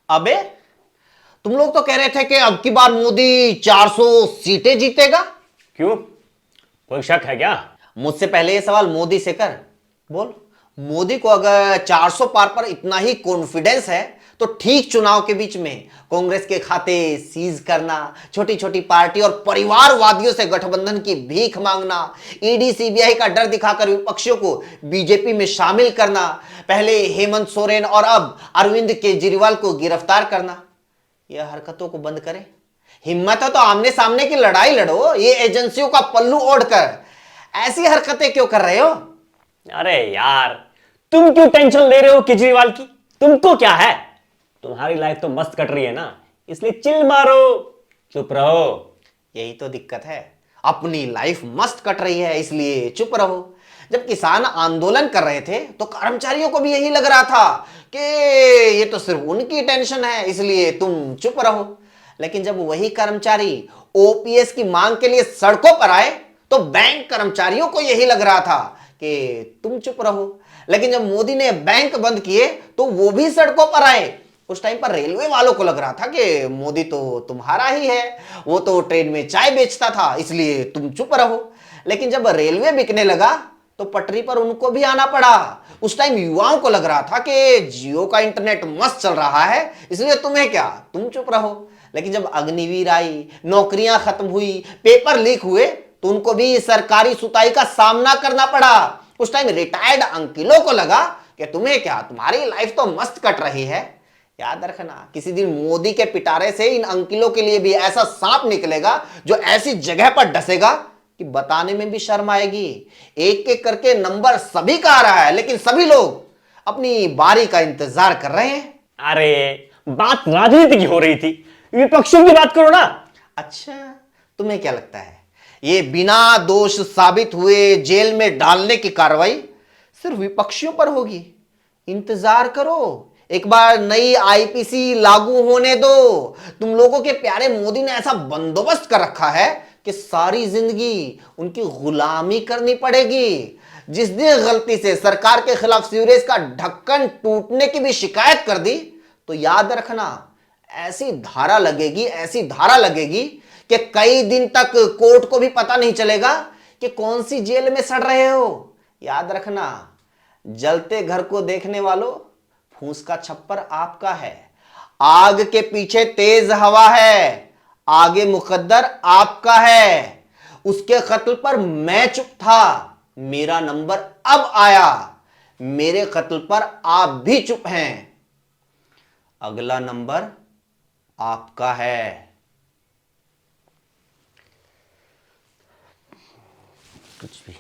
अबे, तुम लोग तो कह रहे थे कि अब की बार मोदी 400 सीटें जीतेगा। क्यों, कोई शक है क्या? मुझसे पहले ये सवाल मोदी से कर। बोल, मोदी को अगर 400 पार पर इतना ही कॉन्फिडेंस है तो ठीक चुनाव के बीच में कांग्रेस के खाते सीज करना, छोटी छोटी पार्टी और परिवारवादियों से गठबंधन की भीख मांगना, ईडी सीबीआई का डर दिखाकर विपक्षियों को बीजेपी में शामिल करना, पहले हेमंत सोरेन और अब अरविंद केजरीवाल को गिरफ्तार करना, यह हरकतों को बंद करें। हिम्मत है तो आमने सामने की लड़ाई लड़ो, ये एजेंसियों का पल्लू ओढ़कर ऐसी हरकतें क्यों कर रहे हो? अरे यार, तुम क्यों टेंशन ले रहे हो केजरीवाल की? तुमको क्या है? तुम्हारी लाइफ तो मस्त कट रही है ना, इसलिए चिल मारो, चुप रहो। यही तो दिक्कत है, अपनी लाइफ मस्त कट रही है इसलिए चुप रहो। जब किसान आंदोलन कर रहे थे तो कर्मचारियों को भी यही लग रहा था कि ये तो सिर्फ उनकी टेंशन है इसलिए तुम चुप रहो। लेकिन जब वही कर्मचारी ओपीएस की मांग के लिए सड़कों पर आए तो बैंक कर्मचारियों को यही लग रहा था कि तुम चुप रहो। लेकिन जब मोदी ने बैंक बंद किए तो वो भी सड़कों पर आए। उस टाइम पर रेलवे वालों को लग रहा था कि मोदी तो तुम्हारा ही है, वो तो ट्रेन में चाय बेचता था इसलिए तुम चुप रहो। लेकिन जब रेलवे बिकने लगा तो पटरी पर उनको भी आना पड़ा। उस टाइम युवाओं को लग रहा था कि जियो का इंटरनेट मस्त चल रहा है इसलिए तुम्हें क्या, तुम चुप रहो। लेकिन जब अग्निवीर आई, नौकरियां खत्म हुई, पेपर लीक हुए तो उनको भी सरकारी सुताई का सामना करना पड़ा। उस टाइम रिटायर्ड अंकिलों को लगा कि तुम्हें क्या, तुम्हारी लाइफ तो मस्त कट रही है। याद रखना, किसी दिन मोदी के पिटारे से इन अंकिलों के लिए भी ऐसा सांप निकलेगा जो ऐसी जगह पर डसेगा कि बताने में भी शर्म आएगी। एक एक करके नंबर सभी का आ रहा है लेकिन सभी लोग अपनी बारी का इंतजार कर रहे हैं। अरे, बात राजनीति की हो रही थी, विपक्षों की बात करो ना। अच्छा, तुम्हें क्या लगता है ये बिना दोष साबित हुए जेल में डालने की कार्रवाई सिर्फ विपक्षियों पर होगी? इंतजार करो, एक बार नई आईपीसी लागू होने दो। तुम लोगों के प्यारे मोदी ने ऐसा बंदोबस्त कर रखा है कि सारी जिंदगी उनकी गुलामी करनी पड़ेगी। जिस दिन गलती से सरकार के खिलाफ सीवरेज का ढक्कन टूटने की भी शिकायत कर दी तो याद रखना, ऐसी धारा लगेगी, ऐसी धारा लगेगी कि कई दिन तक कोर्ट को भी पता नहीं चलेगा कि कौन सी जेल में सड़ रहे हो। याद रखना, जलते घर को देखने वालों, फूस का छप्पर आपका है, आग के पीछे तेज हवा है, आगे मुकद्दर आपका है। उसके कत्ल पर मैं चुप था, मेरा नंबर अब आया, मेरे कत्ल पर आप भी चुप हैं, अगला नंबर आपका है। कुछ भी